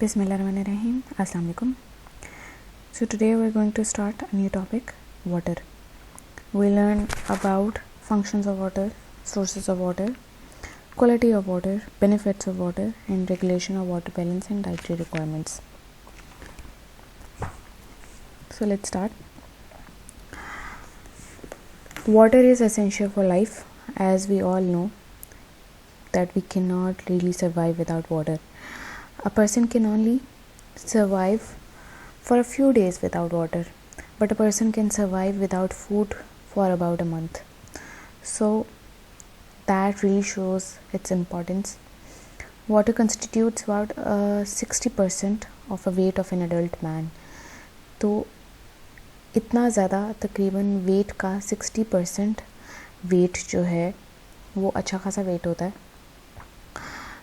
Bismillahirrahmanirrahim. Assalamu alaikum. So today we're going to start a new topic, water. We'll learn about functions of water, sources of water, quality of water, benefits of water, and regulation of water balance and dietary requirements. So let's start. Water is essential for life, as we all know that we cannot really survive without water. A person can only survive for a few days without water, but a person can survive without food for about a month. So that really shows its importance. Water constitutes about 60% of a weight of an adult man. तो इतना ज़्यादा तकरीबन wait का 60% wait जो है वो अच्छा खासा वेट होता है.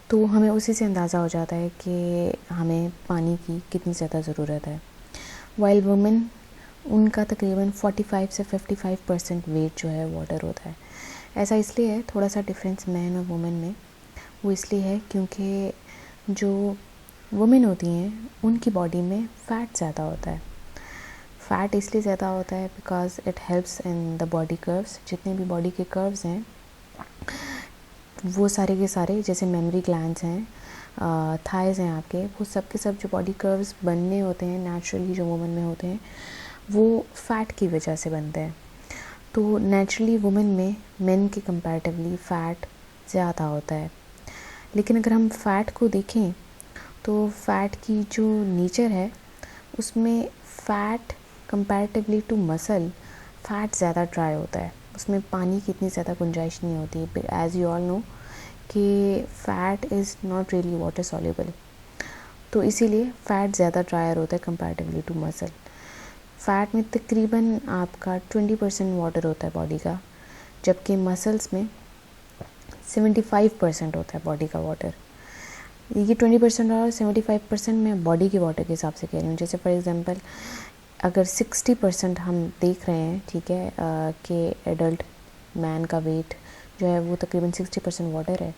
तो हमें उसी से अंदाज़ा हो जाता है कि हमें पानी की कितनी ज़्यादा ज़रूरत है. वाइल वुमेन उनका तकरीबन 45 से 55% वेट जो है वाटर होता है. ऐसा इसलिए है, थोड़ा सा डिफरेंस मैन और वुमेन में, वो इसलिए है क्योंकि जो वुमेन होती हैं उनकी बॉडी में फ़ैट ज़्यादा होता है. फ़ैट इसलिए ज़्यादा होता है because it helps in the body curves. जितने भी बॉडी के कर्व्स हैं वो सारे के सारे, जैसे मेमोरी ग्लैंड्स हैं, थाइज़ हैं आपके, वो सब के सब जो बॉडी कर्व्स बनने होते हैं नेचुरली जो वुमेन में होते हैं वो फ़ैट की वजह से बनते हैं. तो नेचुरली वुमेन में मेन के कंपैरेटिवली फ़ैट ज़्यादा होता है. लेकिन अगर हम फ़ैट को देखें तो फ़ैट की जो नेचर है उसमें fat comparatively to muscle fat ज़्यादा ड्राई होता है. उसमें पानी की इतनी ज़्यादा गुंजाइश नहीं होती. एज़ यू ऑल नो कि fat is not really water soluble, तो इसीलिए फ़ैट ज़्यादा ड्रायर होता है कंपैरेटिवली टू मसल. फ़ैट में तकरीबन आपका 20% वाटर होता है बॉडी का, जबकि मसल्स में 75% होता है बॉडी का वाटर. ये 20% और 75% मैं बॉडी के वाटर के हिसाब से कह रही हूँ. जैसे फॉर एग्ज़ाम्पल अगर 60% हम देख रहे हैं, ठीक है, कि एडल्ट मैन का वेट जो है वो तकरीबन 60% वाटर है,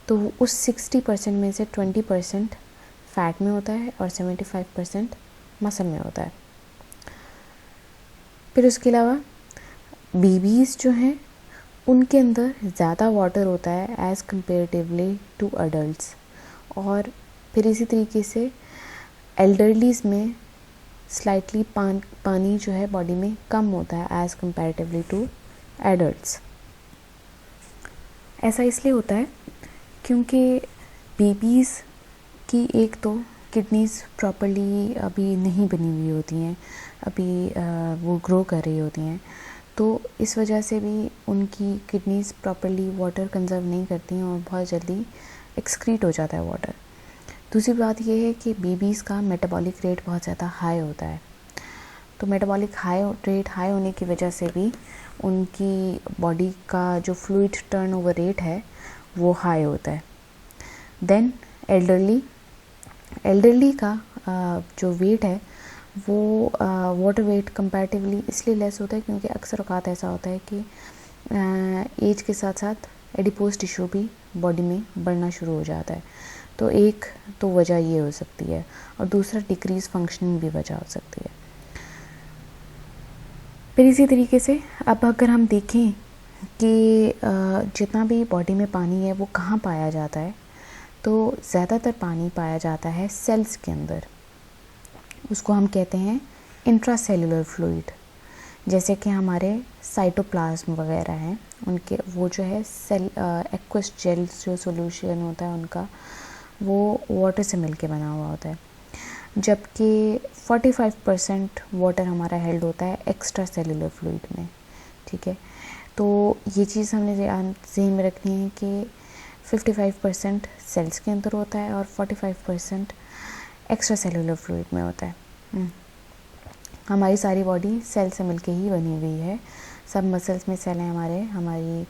तो उस 60% में से 20% फ़ैट में होता है और 75% मसल में होता है. फिर उसके अलावा बेबीज़ जो हैं उनके अंदर ज़्यादा वाटर होता है एज़ कंपेरेटिवली टू अडल्ट्स. और फिर इसी तरीके से एल्डरलीज़ में स्लाइटली पानी जो है बॉडी में कम होता है एज़ कंपैरेटिवली टू एडल्ट्स. ऐसा इसलिए होता है क्योंकि बेबीज़ की एक तो किडनीज़ प्रॉपर्ली अभी नहीं बनी हुई होती हैं, अभी वो ग्रो कर रही होती हैं, तो इस वजह से भी उनकी किडनीज़ प्रॉपर्ली वाटर कंजर्व नहीं करती हैं और बहुत जल्दी एक्सक्रीट हो जाता है वाटर. दूसरी बात यह है कि बेबीज़ का मेटाबॉलिक रेट बहुत ज़्यादा हाई होता है. तो मेटाबॉलिक रेट हाई होने की वजह से भी उनकी बॉडी का जो फ्लूइड टर्नओवर रेट है वो हाई होता है. देन एल्डरली का जो वेट है वो वाटर वेट कंपैरेटिवली इसलिए लेस होता है क्योंकि अक्सर औकात ऐसा होता है कि एज के साथ साथ एडिपोज टिश्यू भी बॉडी में बढ़ना शुरू हो जाता है. तो एक तो वजह ये हो सकती है और दूसरा डिक्रीज फंक्शनिंग भी वजह हो सकती है. फिर इसी तरीके से अब अगर हम देखें कि जितना भी बॉडी में पानी है वो कहाँ पाया जाता है, तो ज़्यादातर पानी पाया जाता है सेल्स के अंदर. उसको हम कहते हैं इंट्रासेल्युलर फ्लूइड. जैसे कि हमारे साइटोप्लाज्म वगैरह हैं उनके वो जो है सेल एक्वस जेल्स जो सॉल्यूशन होता है उनका वो वाटर से मिलके बना हुआ होता है. जबकि 45% वाटर हमारा हेल्ड होता है एक्स्ट्रा सेलुलर फ्लूइड में. ठीक है, तो ये चीज़ हमने ज़हन में रखनी है कि 55% सेल्स के अंदर होता है और 45% एक्स्ट्रा सेलुलर फ्लूइड में होता है. हमारी सारी बॉडी सेल से मिलके ही बनी हुई है. सब मसल्स में सेल हैं हमारी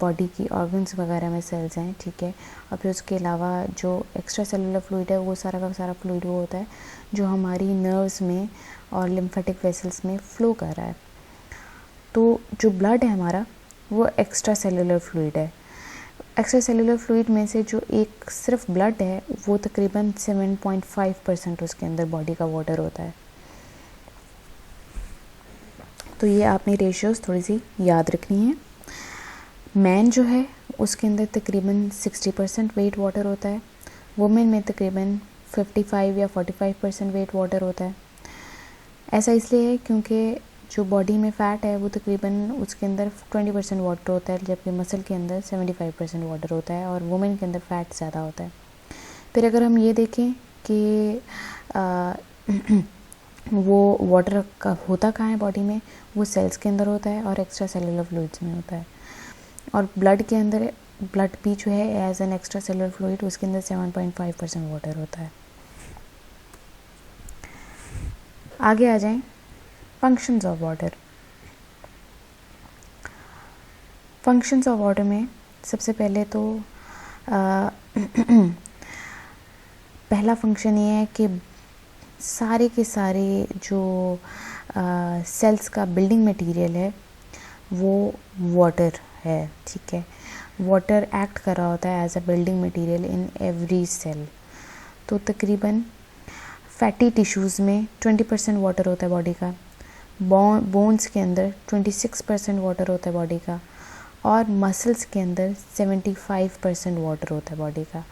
बॉडी की ऑर्गन्स वगैरह में सेल्स हैं. ठीक है, और फिर उसके अलावा जो एक्स्ट्रा सेलुलर फ्लूइड है वो सारा का सारा फ्लूइड वो होता है जो हमारी नर्व्स में और लिम्फेटिक वेसल्स में फ़्लो कर रहा है. तो जो ब्लड है हमारा वो एक्स्ट्रा सेलुलर फ्लूइड है. एक्स्ट्रा सेलुलर फ्लूइड में से जो एक सिर्फ ब्लड है वो तकरीबन 7.5% उसके अंदर बॉडी का वाटर होता है। तो ये आपने रेशियोज़ थोड़ी सी याद रखनी है। मैन जो है उसके अंदर तकरीबन 60% वेट वाटर होता है, वुमेन में तकरीबन 55 या 45% वेट वाटर होता है। ऐसा इसलिए है क्योंकि जो बॉडी में फ़ैट है वो तकरीबन उसके अंदर 20% वाटर होता है, जबकि मसल के अंदर 75% वाटर होता है और वुमेन के अंदर फ़ैट ज़्यादा होता है। फिर अगर हम ये देखें कि वो वाटर का होता कहाँ है बॉडी में, वो सेल्स के अंदर होता है और एक्स्ट्रा सेलुलर फ्लूइड्स में होता है। और ब्लड के अंदर, ब्लड भी जो है as an extracellular fluid, उसके अंदर 7.5% वाटर होता है। आगे आ जाएं, functions of water. Functions of water में सबसे पहले तो पहला फंक्शन ये है कि सारे के सारे जो सेल्स का बिल्डिंग मटेरियल है वो वाटर है, ठीक है। वाटर एक्ट कर रहा होता है as a building material in every cell. तो तकरीबन फैटी टिश्यूज़ में 20% वाटर होता है बॉडी का, बोन्स के अंदर 26% वाटर होता है बॉडी का, और मसल्स के अंदर 75% वाटर होता है बॉडी का।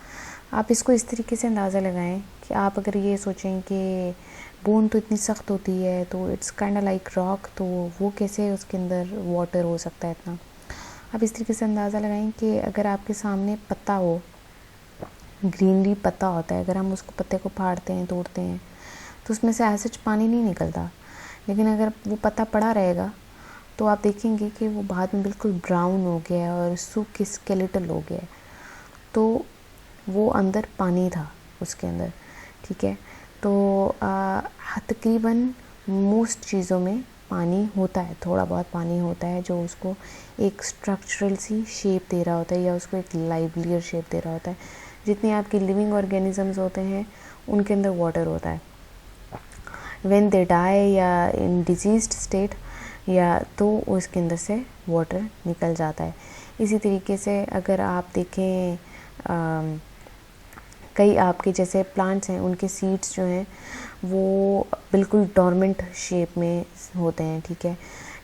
आप इसको इस तरीके से अंदाज़ा लगाएं कि आप अगर ये सोचें कि बोन तो इतनी सख्त होती है तो इट्स काइंड लाइक रॉक, तो वो कैसे उसके अंदर वाटर हो सकता है इतना। आप इस तरीके से अंदाज़ा लगाएं कि अगर आपके सामने पत्ता हो, ग्रीनरी पत्ता होता है, अगर हम उसको पत्ते को फाड़ते हैं, तोड़ते हैं, तो उसमें से ऐसे पानी नहीं निकलता, लेकिन अगर वो पत्ता पड़ा रहेगा तो आप देखेंगे कि वो बाद में बिल्कुल ब्राउन हो गया और सूख के स्केलेटल हो गया। तो वो अंदर पानी था उसके अंदर, ठीक है। तो तकरीबन मोस्ट चीज़ों में पानी होता है, थोड़ा बहुत पानी होता है जो उसको एक स्ट्रक्चरल सी शेप दे रहा होता है या उसको एक लाइवलियर शेप दे रहा होता है। जितने आपके लिविंग ऑर्गेनिजम्स होते हैं उनके अंदर वाटर होता है। व्हेन दे डाई या इन डिजीज्ड स्टेट या तो उसके अंदर से वाटर निकल जाता है। इसी तरीके से अगर आप देखें कई आपके जैसे प्लांट्स हैं, उनके सीड्स जो हैं वो बिल्कुल डॉर्मेंट शेप में होते हैं, ठीक है।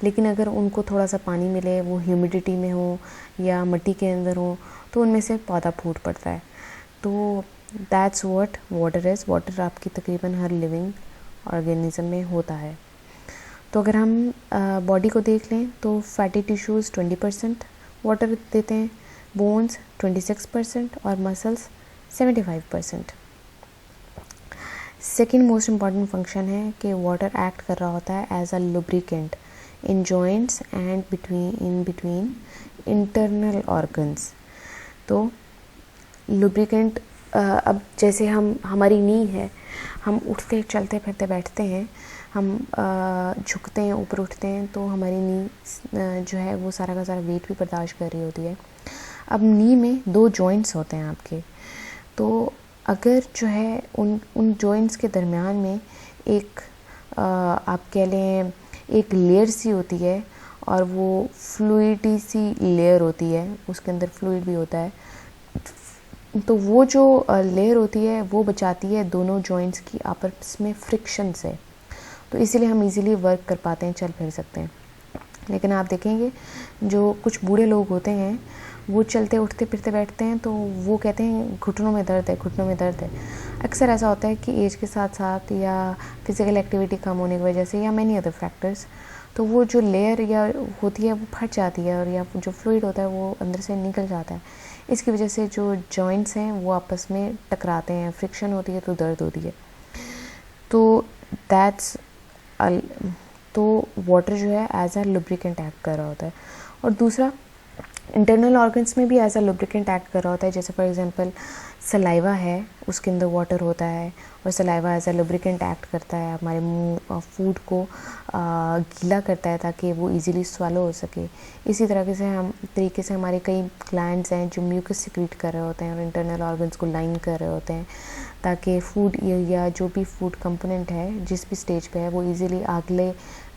लेकिन अगर उनको थोड़ा सा पानी मिले, वो ह्यूमिडिटी में हो या मिट्टी के अंदर हो, तो उनमें से पौधा फूट पड़ता है। तो that's what water is. Water आपकी तकरीबन हर लिविंग ऑर्गेनिज्म में होता है। तो अगर हम बॉडी को देख लें तो फैटी टिश्यूज़ 20% वाटर देते हैं, बोन्स 26% और muscles 75%। Second most important function है कि वाटर एक्ट कर रहा होता है as a lubricant in joints and between internal organs. तो लुब्रिकेंट, अब जैसे हमारी नी है, हम उठते चलते फिरते बैठते हैं, हम झुकते हैं, ऊपर उठते हैं, तो हमारी नी जो है वो सारा का सारा वेट भी बर्दाश्त कर रही होती है। अब नी में 2 जॉइंट्स होते हैं आपके, तो अगर जो है उन जॉइंट्स के दरमियान में एक आप कह लें एक लेयर सी होती है और वो फ्लूइडी सी लेयर होती है, उसके अंदर फ्लूइड भी होता है। तो वो जो लेयर होती है वो बचाती है दोनों जॉइंट्स की आपस में फ्रिक्शन से, तो इसीलिए हम इजीली वर्क कर पाते हैं, चल फिर सकते हैं। लेकिन आप देखेंगे जो कुछ बूढ़े लोग होते हैं वो चलते उठते फिरते बैठते हैं तो वो कहते हैं घुटनों में दर्द है, घुटनों में दर्द है। अक्सर ऐसा होता है कि एज के साथ साथ या फिज़िकल एक्टिविटी कम होने की वजह से या मैनी अदर फैक्टर्स, तो वो जो लेयर या होती है वो फट जाती है और या जो फ्लूइड होता है वो अंदर से निकल जाता है। इसकी वजह से जो जॉइंट्स हैं वो आपस में टकराते हैं, फ्रिक्शन होती है तो दर्द होती है। तो दैट्स तो वाटर जो है एज अ लुब्रिकेंट एक्ट कर रहा होता है। और दूसरा, इंटरनल ऑर्गन्स में भी एज अ लुब्रिकेंट एक्ट कर रहा होता है। जैसे फॉर एग्जांपल सलाइवा है, उसके अंदर वाटर होता है और saliva as a lubricant act करता है, हमारे मुंह फूड को गीला करता है ताकि वो इजीली स्वालो हो सके। इसी तरीके से हमारे कई ग्लैंड्स हैं जो म्यूकस सिक्रीट कर रहे होते हैं और इंटरनल ऑर्गन्स को लाइन कर रहे होते हैं ताकि फूड या जो भी फूड कंपोनेंट है जिस भी स्टेज पे है वो इजीली अगले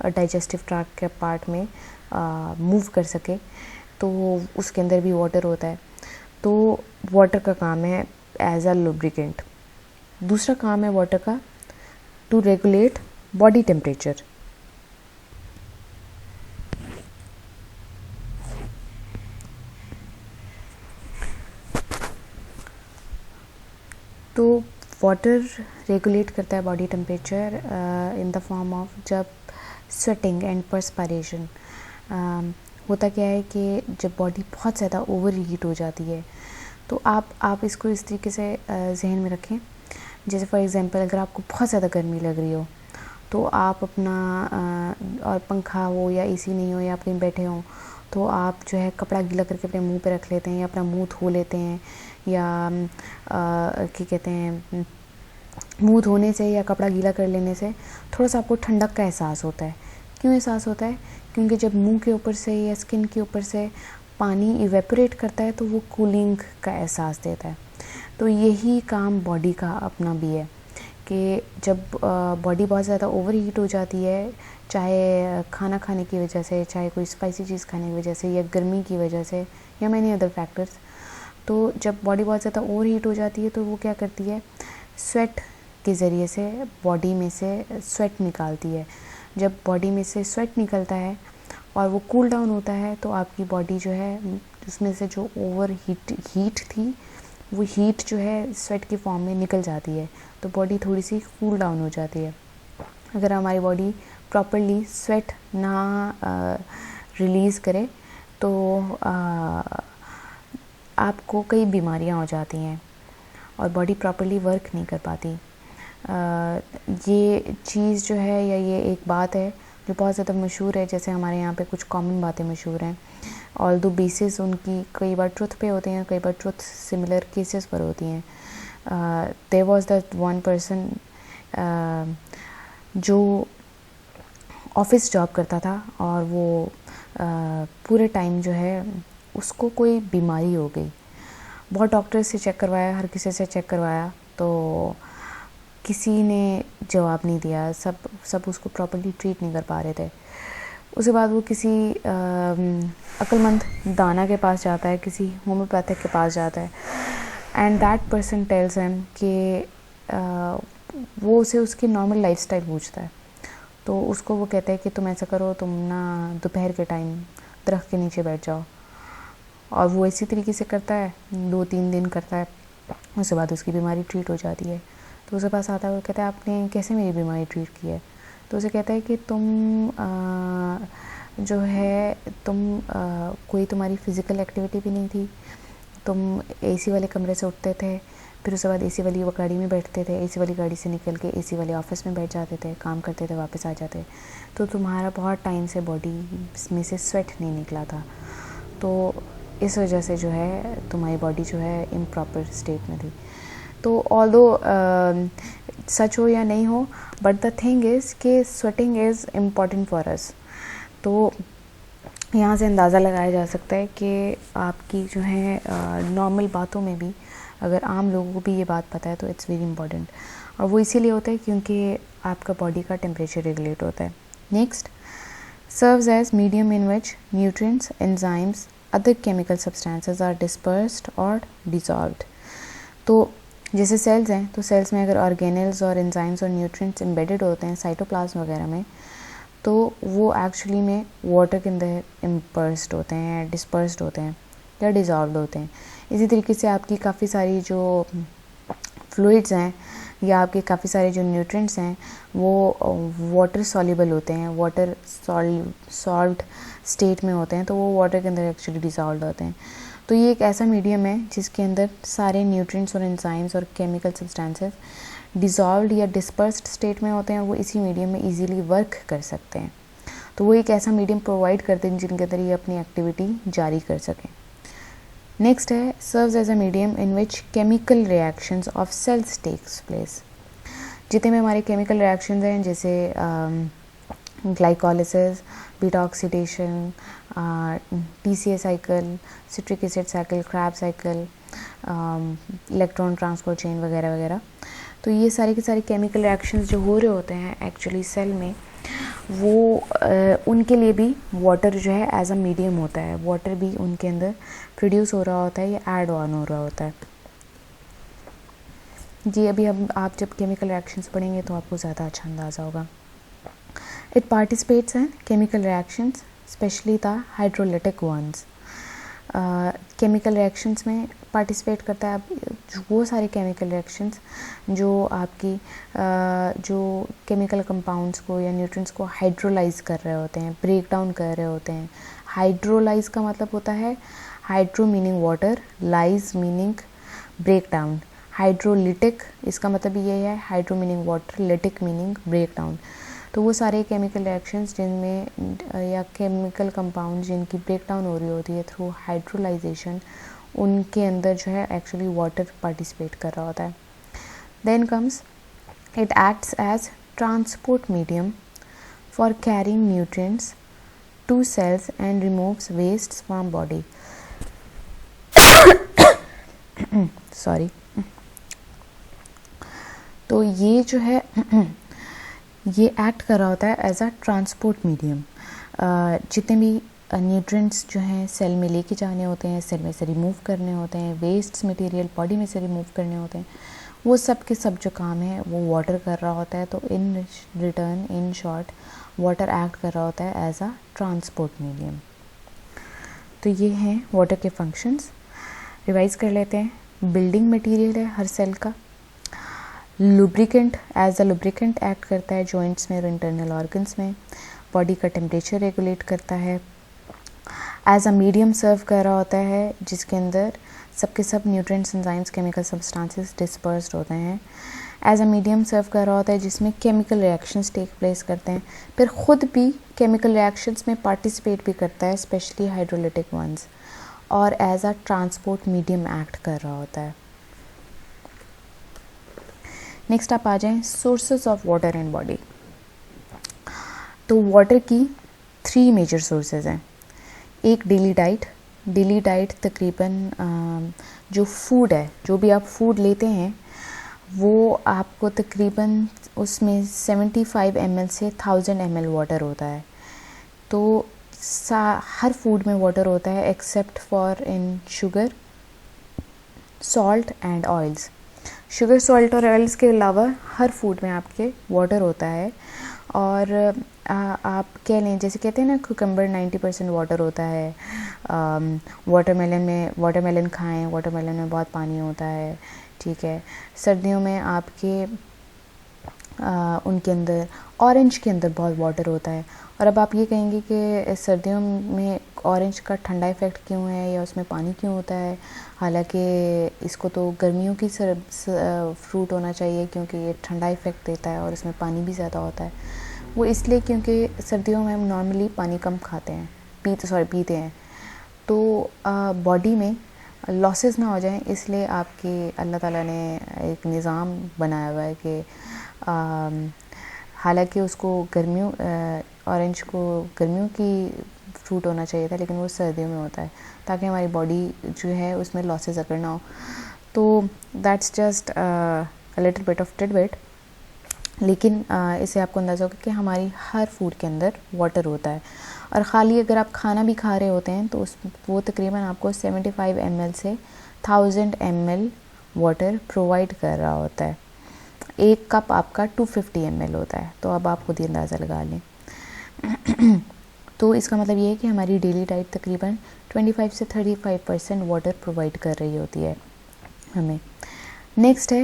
डाइजेस्टिव ट्रैक्ट के पार्ट में मूव कर सके। तो उसके अंदर भी वाटर होता है। तो वाटर का काम है एज अ लुब्रिकेंट। दूसरा काम है वाटर का टू रेगुलेट बॉडी टेम्परेचर। तो वाटर रेगुलेट करता है body temperature in the form of जब स्वेटिंग एंड पर्सपायरेशन। होता क्या है कि जब बॉडी बहुत ज़्यादा ओवर हीट हो जाती है तो आप इसको इस तरीके से जहन में रखें, जैसे फॉर एग्जांपल अगर आपको बहुत ज़्यादा गर्मी लग रही हो तो आप अपना और पंखा हो या एसी नहीं हो या आप कहीं बैठे हों तो आप जो है कपड़ा गीला करके अपने मुंह पे रख लेते हैं या अपना मुंह धो लेते हैं, या क्या कहते हैं, मुंह धोने से या कपड़ा गीला कर लेने से थोड़ा सा आपको ठंडक का एहसास होता है। क्यों एहसास होता है? क्योंकि जब मुंह के ऊपर से या स्किन के ऊपर से पानी इवेपोरेट करता है तो वो कूलिंग का एहसास देता है। तो यही काम बॉडी का अपना भी है कि जब बॉडी बहुत ज़्यादा ओवर हीट हो जाती है, चाहे खाना खाने की वजह से, चाहे कोई स्पाइसी चीज़ खाने की वजह से, या गर्मी की वजह से, या मैनी अदर फैक्टर्स, तो जब बॉडी बहुत ज़्यादा ओवर हीट हो जाती है तो वो क्या करती है, स्वेट के ज़रिए से बॉडी में से स्वेट निकालती है। जब बॉडी में से स्वेट निकलता है और वो कूल डाउन होता है तो आपकी बॉडी जो है उसमें से जो ओवर हीट थी वो हीट जो है स्वेट की फॉर्म में निकल जाती है, तो बॉडी थोड़ी सी कूल डाउन हो जाती है। अगर हमारी बॉडी प्रॉपरली स्वेट ना रिलीज़ करे तो आपको कई बीमारियां हो जाती हैं और बॉडी प्रॉपरली वर्क नहीं कर पाती। ये चीज़ जो है या ये एक बात है जो बहुत ज़्यादा मशहूर है, जैसे हमारे यहाँ पे कुछ कॉमन बातें मशहूर हैं, ऑल्दो बेसिस उनकी कई बार ट्रुथ पे होते हैं, कई बार ट्रुथ सिमिलर केसेस पर होती हैं। There was that one person जो ऑफिस जॉब करता था और वो पूरे टाइम जो है उसको कोई बीमारी हो गई। बहुत डॉक्टर से चेक करवाया, हर किसी से चेक करवाया, तो किसी ने जवाब नहीं दिया, सब उसको प्रॉपर्ली ट्रीट नहीं कर पा रहे थे। उसके बाद वो किसी अक्लमंद दाना के पास जाता है, किसी होम्योपैथिक के पास जाता है, and that person tells him कि वो उसे उसकी नॉर्मल लाइफस्टाइल पूछता है। तो उसको वो कहता है कि तुम ऐसा करो, तुम ना दोपहर के टाइम दरख्त के नीचे बैठ जाओ, और वो इसी तरीके से करता है, 2-3 दिन करता है, उसके बाद उसकी बीमारी ट्रीट हो जाती है। तो उसके पास आता है, वो कहता है आपने कैसे मेरी बीमारी ट्रीट की है? तो उसे कहता है कि तुम जो है कोई तुम्हारी फ़िज़िकल एक्टिविटी भी नहीं थी, तुम एसी वाले कमरे से उठते थे, फिर उसके बाद एसी वाली गाड़ी में बैठते थे, एसी वाली गाड़ी से निकल के एसी वाले ऑफिस में बैठ जाते थे, काम करते थे, वापस आ जाते, तो तुम्हारा बहुत टाइम से बॉडी में से स्वेट नहीं निकला था, तो इस वजह से जो है तुम्हारी बॉडी जो है इम्प्रॉपर स्टेट में थी। तो ऑल्दो सच हो या नहीं हो, बट द थिंग इज़ कि sweating is important for us. तो यहाँ से अंदाज़ा लगाया जा सकता है कि आपकी जो है नॉर्मल बातों में भी अगर आम लोगों को भी ये बात पता है तो इट्स वेरी इंपॉर्टेंट, और वो इसीलिए होता है क्योंकि आपका बॉडी का टेम्परेचर रेगुलेट होता है। Next, serves as medium in which nutrients, enzymes, other chemical substances are dispersed और डिसॉल्व्ड। तो जैसे सेल्स हैं, तो सेल्स में अगर ऑर्गेनेल्स और एंजाइम्स और न्यूट्रिएंट्स एम्बेडेड होते हैं साइटोप्लाज्म वगैरह में, तो वो एक्चुअली में वाटर के अंदर इम्पर्स्ड होते हैं, डिस्पर्स्ड होते हैं या डिज़ॉल्व होते हैं। इसी तरीके से आपकी काफ़ी सारी जो फ्लूइड्स हैं या आपके काफ़ी सारे जो न्यूट्रिएंट्स हैं वो वाटर सॉल्युबल होते हैं, वाटर सॉल्व्ड स्टेट में होते हैं, तो वो वाटर के अंदर एक्चुअली डिज़ॉल्व होते हैं। तो ये एक ऐसा मीडियम है जिसके अंदर सारे न्यूट्रिएंट्स और एंजाइम्स और केमिकल सब्सटेंसेस डिज़ॉल्व्ड या डिस्पर्स्ड स्टेट में होते हैं, वो इसी मीडियम में इजीली वर्क कर सकते हैं। तो वो एक ऐसा मीडियम प्रोवाइड करते हैं जिनके अंदर ये अपनी एक्टिविटी जारी कर सकें। नेक्स्ट है, serves as a medium in which chemical reactions of cells takes place. जितने में हमारे केमिकल रिएक्शंस हैं, जैसे glycolysis, beta oxidation, TCA cycle, citric acid cycle, Krebs cycle, electron transport chain वगैरह वगैरह, तो ये सारे के सारे केमिकल रिएक्शंस जो हो रहे होते हैं एक्चुअली सेल में, वो उनके लिए भी वाटर जो है एज अ मीडियम होता है, वाटर भी उनके अंदर प्रोड्यूस हो रहा होता है या ऐड ऑन हो रहा होता है। जी अभी हम आप जब केमिकल रिएक्शंस पढ़ेंगे तो आपको ज़्यादा अच्छा अंदाज़ा होगा। It participates in chemical reactions specially the hydrolytic ones. Chemical reactions में पार्टिसिपेट करता है। अब वो सारे केमिकल रिएक्शंस जो आपकी जो केमिकल कंपाउंड्स को या न्यूट्रिएंट्स को हाइड्रोलाइज कर रहे होते हैं, ब्रेक डाउन कर रहे होते हैं। हाइड्रोलाइज का मतलब होता है hydro meaning water, lyse meaning break down. Hydrolytic इसका मतलब ये है hydro meaning water, lytic meaning break down. तो वो सारे केमिकल रिएक्शंस जिनमें या केमिकल कंपाउंड जिनकी ब्रेक डाउन हो रही होती है थ्रू हाइड्रोलाइजेशन, उनके अंदर जो है एक्चुअली वाटर पार्टिसिपेट कर रहा होता है। Then comes it acts as transport medium for carrying nutrients to cells and removes waste from body. Sorry. तो ये जो है ये एक्ट कर रहा होता है एज अ ट्रांसपोर्ट मीडियम। जितने भी न्यूट्रिएंट्स जो हैं सेल में लेके जाने होते हैं, सेल में से रिमूव करने होते हैं, वेस्ट मटेरियल बॉडी में से रिमूव करने होते हैं, वो सब के सब जो काम है वो वाटर कर रहा होता है। तो in return, in short, water act कर रहा होता है एज अ ट्रांसपोर्ट मीडियम। तो ये हैं वाटर के फंक्शंस। रिवाइज कर लेते हैं। बिल्डिंग मटेरियल है हर सेल का। Lubricant, as a lubricant act करता है जॉइंट्स में और इंटरनल ऑर्गन्स में। बॉडी का टेम्परेचर रेगुलेट करता है। एज अ मीडियम सर्व कर रहा होता है जिसके अंदर सबके सब nutrients, enzymes, chemical substances dispersed होते हैं। एज अ मीडियम सर्व कर रहा होता है जिसमें केमिकल रिएक्शंस टेक प्लेस करते हैं, फिर ख़ुद भी केमिकल रिएक्शंस में पार्टिसिपेट भी करता है, स्पेशली हाइड्रोलिटिक वंस, और as a transport medium act कर रहा होता है। नेक्स्ट आप आ जाएं sources of water in body. तो वाटर की 3 मेजर सोर्सेज हैं। एक डेली डाइट। डेली डाइट तकरीबन जो फूड है, जो भी आप फूड लेते हैं वो आपको तकरीबन उसमें 75 ml से 1000 ml वाटर होता है। तो हर फूड में वाटर होता है except for in sugar, salt and oils. Sugar, salt और ऑयल्स के अलावा हर फूड में आपके वाटर होता है। और आप कह लें, जैसे कहते हैं ना कुकम्बर 90% वाटर होता है। वाटरमेलन में, वाटरमेलन खाएं, वाटरमेलन में बहुत पानी होता है, ठीक है। सर्दियों में आपके उनके अंदर, ऑरेंज के अंदर बहुत वाटर होता है। और अब आप ये कहेंगे कि सर्दियों में ऑरेंज का ठंडा इफ़ेक्ट क्यों है या उसमें पानी क्यों होता है, हालांकि इसको तो गर्मियों की फ्रूट होना चाहिए क्योंकि ये ठंडा इफ़ेक्ट देता है और इसमें पानी भी ज़्यादा होता है। वो इसलिए क्योंकि सर्दियों में हम नॉर्मली पानी कम खाते हैं, पीते हैं। तो बॉडी में लॉसेस ना हो जाएं, इसलिए आपकी अल्लाह ताला ने एक निज़ाम बनाया हुआ है कि हालांकि उसको गर्मियों, ऑरेंज को गर्मियों की फ्रूट होना चाहिए था, लेकिन वो सर्दियों में होता है ताकि हमारी बॉडी जो है उसमें लॉसेस अगर ना हो। तो that's just a little bit of tidbit. लेकिन इससे आपको अंदाज़ा होगा कि हमारी हर फूड के अंदर वाटर होता है। और ख़ाली अगर आप खाना भी खा रहे होते हैं तो वो तकरीबन आपको 75 ml से 1000 ml वाटर प्रोवाइड कर रहा होता है। एक कप आपका 250 ml होता है। तो अब आप खुद ही अंदाज़ा लगा लें। तो इसका मतलब ये है कि हमारी डेली डाइट तकरीबन 25 से 35% वाटर प्रोवाइड कर रही होती है हमें। नेक्स्ट है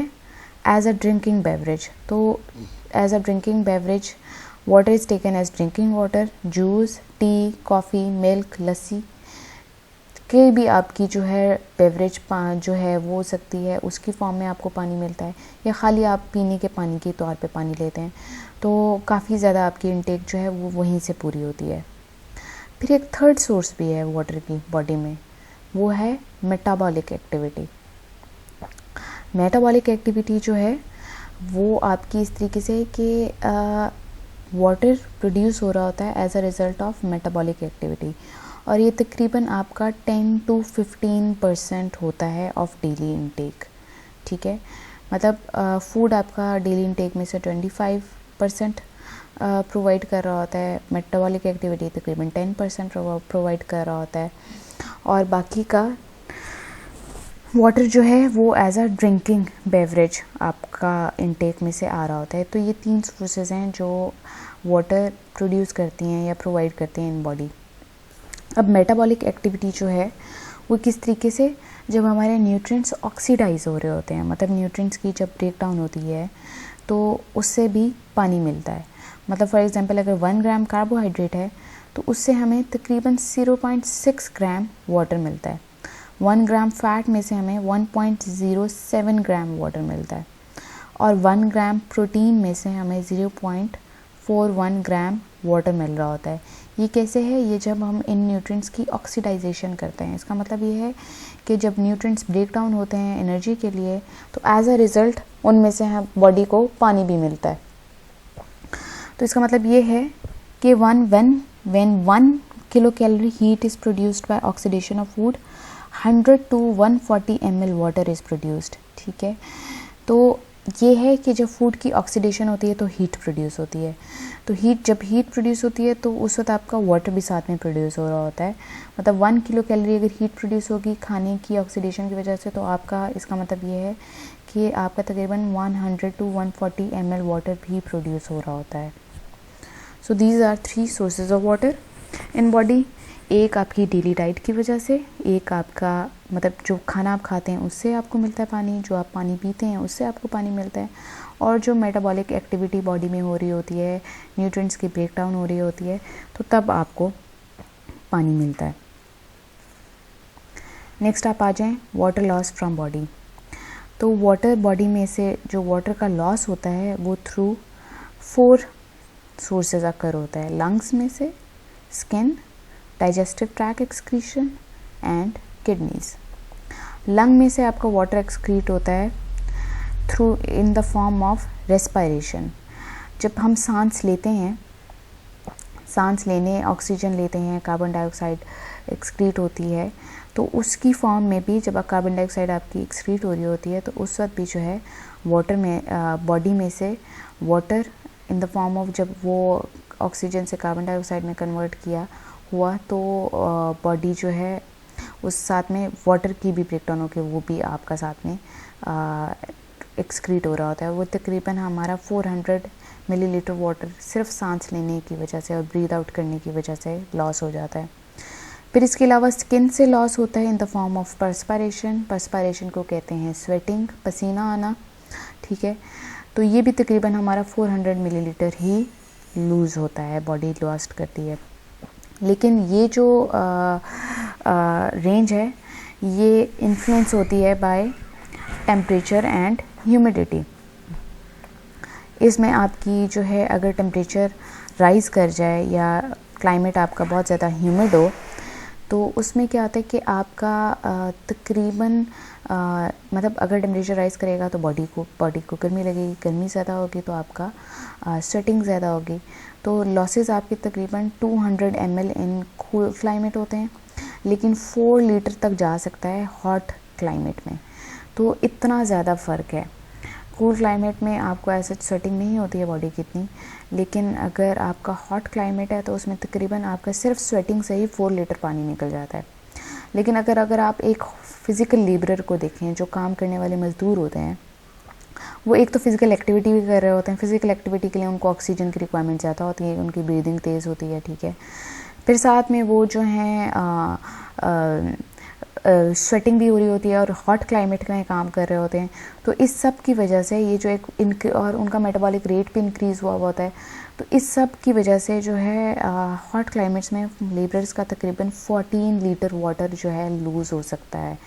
एज अ ड्रिंकिंग बेवरेज। तो as a drinking beverage water is taken as drinking water. Juice, tea, coffee, milk, lassi के भी आपकी जो है बेवरेज जो है वो हो सकती है, उसकी फॉर्म में आपको पानी मिलता है, या खाली आप पीने के पानी के तौर पे पानी लेते हैं तो काफ़ी ज़्यादा आपकी इनटेक जो है वो वहीं से पूरी होती है। फिर एक थर्ड सोर्स भी है वाटर की बॉडी में, वो है मेटाबॉलिक एक्टिविटी। मेटाबॉलिक एक्टिविटी जो है वो आपकी इस तरीके से कि वाटर प्रोड्यूस हो रहा होता है as a result of metabolic activity, और ये तकरीबन आपका 10 to 15% होता है ऑफ डेली इनटेक, ठीक है। मतलब फूड आपका डेली इनटेक में से 25%, प्रोवाइड कर रहा होता है, मेटाबॉलिक एक्टिविटी तकरीबन 10% प्रोवाइड कर रहा होता है, और बाकी का वाटर जो है वो एज अ ड्रिंकिंग बेवरेज आपका इनटेक में से आ रहा होता है। तो ये 3 सोर्सेज हैं जो वाटर प्रोड्यूस करती हैं या प्रोवाइड करती हैं इन बॉडी। अब मेटाबॉलिक एक्टिविटी जो है वो किस तरीके से, जब हमारे न्यूट्रिएंट्स ऑक्सीडाइज हो रहे होते हैं, मतलब न्यूट्रिएंट्स की जब ब्रेक डाउन होती है तो उससे भी पानी मिलता है। मतलब फॉर एग्जांपल अगर 1 ग्राम कार्बोहाइड्रेट है तो उससे हमें तकरीबन 0.6 ग्राम वाटर मिलता है। 1 ग्राम फैट में से हमें 1.07 ग्राम वाटर मिलता है, और 1 ग्राम प्रोटीन में से हमें 0.41 ग्राम वाटर मिल रहा होता है। ये कैसे है? ये जब हम इन न्यूट्रिएंट्स की ऑक्सीडाइजेशन करते हैं। इसका मतलब ये है कि जब न्यूट्रिएंट्स ब्रेक डाउन होते हैं एनर्जी के लिए तो एज अ रिज़ल्ट उनमें से हम बॉडी को पानी भी मिलता है। तो इसका मतलब ये है कि when 1 kilo calorie heat is produced by oxidation of food, 100 to 140 ml water is produced. ठीक है, तो ये है कि जब फूड की ऑक्सीडेशन होती है तो हीट प्रोड्यूस होती है। तो जब हीट प्रोड्यूस होती है तो उस वक्त आपका वाटर भी साथ में प्रोड्यूस हो रहा होता है। मतलब 1 किलो कैलोरी अगर हीट प्रोड्यूस होगी खाने की ऑक्सीडेशन की वजह से, तो आपका इसका मतलब ये है कि आपका तकरीबन 100 to 140 ml वाटर भी प्रोड्यूस हो रहा होता है। So these are 3 sources of water in body. एक आपकी डेली डाइट की वजह से, एक आपका मतलब जो खाना आप खाते हैं उससे आपको मिलता है पानी, जो आप पानी पीते हैं उससे आपको पानी मिलता है, और जो मेटाबॉलिक एक्टिविटी बॉडी में हो रही होती है, न्यूट्रिएंट्स की ब्रेक डाउन हो रही होती है, तो तब आपको पानी मिलता है। नेक्स्ट आप आ जाएं वाटर लॉस फ्रॉम बॉडी। तो वाटर बॉडी में से जो वाटर का लॉस होता है वो थ्रू 4 सोर्सेज अकर होता है। लंग्स में से, skin, digestive track excretion and kidneys. Lung में से आपका वाटर एक्सक्रीट होता है through in the form of respiration. जब हम सांस लेते हैं, सांस लेने ऑक्सीजन लेते हैं, कार्बन डाइऑक्साइड एक्सक्रीट होती है, तो उसकी फॉर्म में भी जब कार्बन डाइऑक्साइड आपकी एक्सक्रीट हो रही होती है तो उस वक्त भी जो है वाटर में बॉडी में से water in the form of, जब वो ऑक्सीजन से कार्बन डाइऑक्साइड में कन्वर्ट किया हुआ तो बॉडी जो है उस साथ में वाटर की भी ब्रेक डाउन होकर वो भी आपका साथ में एक्सक्रीट हो रहा होता है। वो तकरीबन हमारा 400 मिलीलीटर वाटर सिर्फ सांस लेने की वजह से और ब्रीद आउट करने की वजह से लॉस हो जाता है। फिर इसके अलावा स्किन से लॉस होता है इन द फॉर्म ऑफ पर्सपायरेशन। पर्सपायरेशन को कहते हैं स्वेटिंग, पसीना आना। ठीक है, तो ये भी तकरीबन हमारा 400 मिलीलीटर ही लूज़ होता है, बॉडी लॉस्ट करती है। लेकिन ये जो रेंज है ये इन्फ्लुएंस होती है बाय टेम्परेचर एंड ह्यूमिडिटी। इसमें आपकी जो है अगर टेम्परेचर राइज़ कर जाए या क्लाइमेट आपका बहुत ज़्यादा ह्यूमिड हो तो उसमें क्या होता है कि आपका तकरीबन मतलब अगर टेम्परेचर राइज़ करेगा तो बॉडी को गर्मी लगेगी, गर्मी ज़्यादा होगी तो आपका स्वेटिंग ज़्यादा होगी। तो लॉसेस आपके तकरीबन 200 ml इन कूल क्लाइमेट होते हैं, लेकिन 4 लीटर तक जा सकता है हॉट क्लाइमेट में। तो इतना ज़्यादा फ़र्क है। कूल क्लाइमेट में आपको ऐसे स्वेटिंग नहीं होती है बॉडी की इतनी, लेकिन अगर आपका हॉट क्लाइमेट है तो उसमें तकरीबन आपका सिर्फ स्वेटिंग से ही 4 लीटर पानी निकल जाता है। लेकिन अगर आप एक फ़िज़िकल लेबरर को देखें, जो काम करने वाले मज़दूर होते हैं, वो एक तो फ़िज़िकल एक्टिविटी भी कर रहे होते हैं। फ़िज़िकल एक्टिविटी के लिए उनको ऑक्सीजन की रिक्वायरमेंट ज़्यादा होती है, उनकी ब्रीदिंग तेज़ होती है। ठीक है, फिर साथ में वो जो हैं स्वेटिंग भी हो रही होती है और हॉट क्लाइमेट में काम कर रहे होते हैं। तो इस सब की वजह से ये जो एक और उनका मेटाबॉलिक रेट भी इंक्रीज़ हुआ होता है। तो इस सब की वजह से जो है हॉट क्लाइमेट्स में लेबरर्स का तकरीबन 14 लीटर वाटर जो है लूज़ हो सकता है।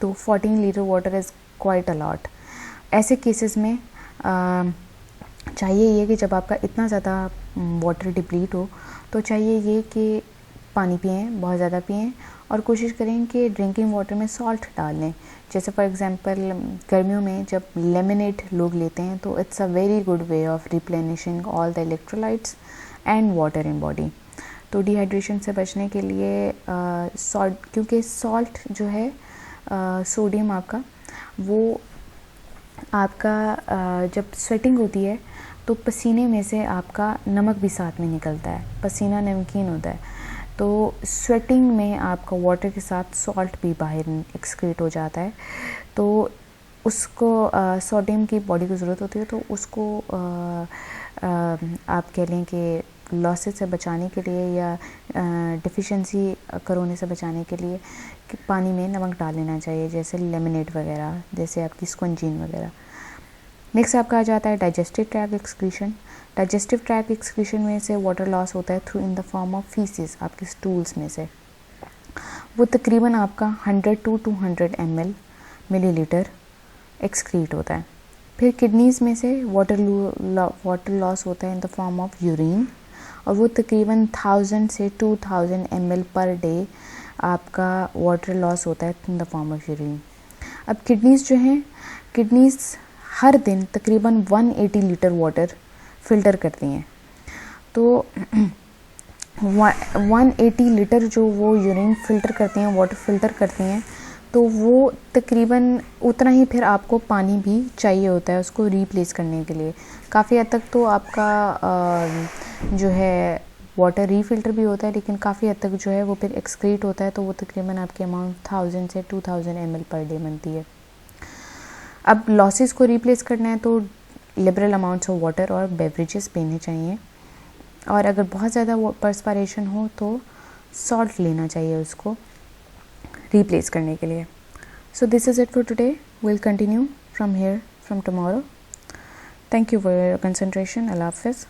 तो 14 litre water is quite a lot. ऐसे केसेस में चाहिए ये कि जब आपका इतना ज़्यादा वाटर डिप्लीट हो तो चाहिए ये कि पानी पिएं, बहुत ज़्यादा पिएं, और कोशिश करें कि ड्रिंकिंग वाटर में सॉल्ट डाल लें। जैसे फॉर एग्जांपल गर्मियों में जब लेमनेड लोग लेते हैं तो it's a very good way of replenishing all the electrolytes and water in body. तो डिहाइड्रेशन से बचने के लिए सॉल्ट, क्योंकि सॉल्ट जो है सोडियम आपका वो आपका जब स्वेटिंग होती है तो पसीने में से आपका नमक भी साथ में निकलता है, पसीना नमकीन होता है, तो स्वेटिंग में आपका वाटर के साथ सॉल्ट भी बाहर एक्सक्रीट हो जाता है, तो उसको सोडियम की बॉडी को ज़रूरत होती है, तो उसको आप कह लें कि लॉसेस से बचाने के लिए या डिफिशेंसी करोने से बचाने के लिए कि पानी में नमक डाल लेना चाहिए, जैसे लेमनेड वगैरह, जैसे आपकी स्क्वंजीन वगैरह। नेक्स्ट आपका आ जाता है digestive tract excretion. Digestive tract excretion में से वाटर लॉस होता है through in the form of faeces, आपके स्टूल्स में से। वो तकरीबन आपका 100 to 200 मिलीलीटर एक्सक्रीट होता है। फिर किडनीज़ में से वाटर लॉस होता है इन द फॉर्म ऑफ यूरिन, और वो तकरीबन 1000 से 2000 ml पर डे आपका वाटर लॉस होता है इन द फॉर्म ऑफ यूरिन। अब किडनीज़ जो हैं, किडनीज़ हर दिन तकरीबन 180 लीटर वाटर फ़िल्टर करती हैं, तो 180 लीटर जो वो यूरिन फ़िल्टर करती हैं, वाटर फ़िल्टर करती हैं, तो वो तकरीबन उतना ही फिर आपको पानी भी चाहिए होता है उसको रिप्लेस करने के लिए। काफ़ी हद तक तो आपका जो है वाटर रीफ़िल्टर भी होता है, लेकिन काफ़ी हद तक जो है वो फिर एक्सक्रीट होता है, तो वो तकरीबन आपकी अमाउंट 1000 से 2000 ml पर डे बनती है। अब लॉसेस को रिप्लेस करना है तो लिबरल अमाउंट्स ऑफ वाटर और बेवरेजेस पीने चाहिए, और अगर बहुत ज़्यादा पर्सपारेशन हो तो सॉल्ट लेना चाहिए उसको रिप्लेस करने के लिए। So this is it for today, will continue from here from tomorrow. Thank you for your concentration. अल्लाह हाफ़िज़।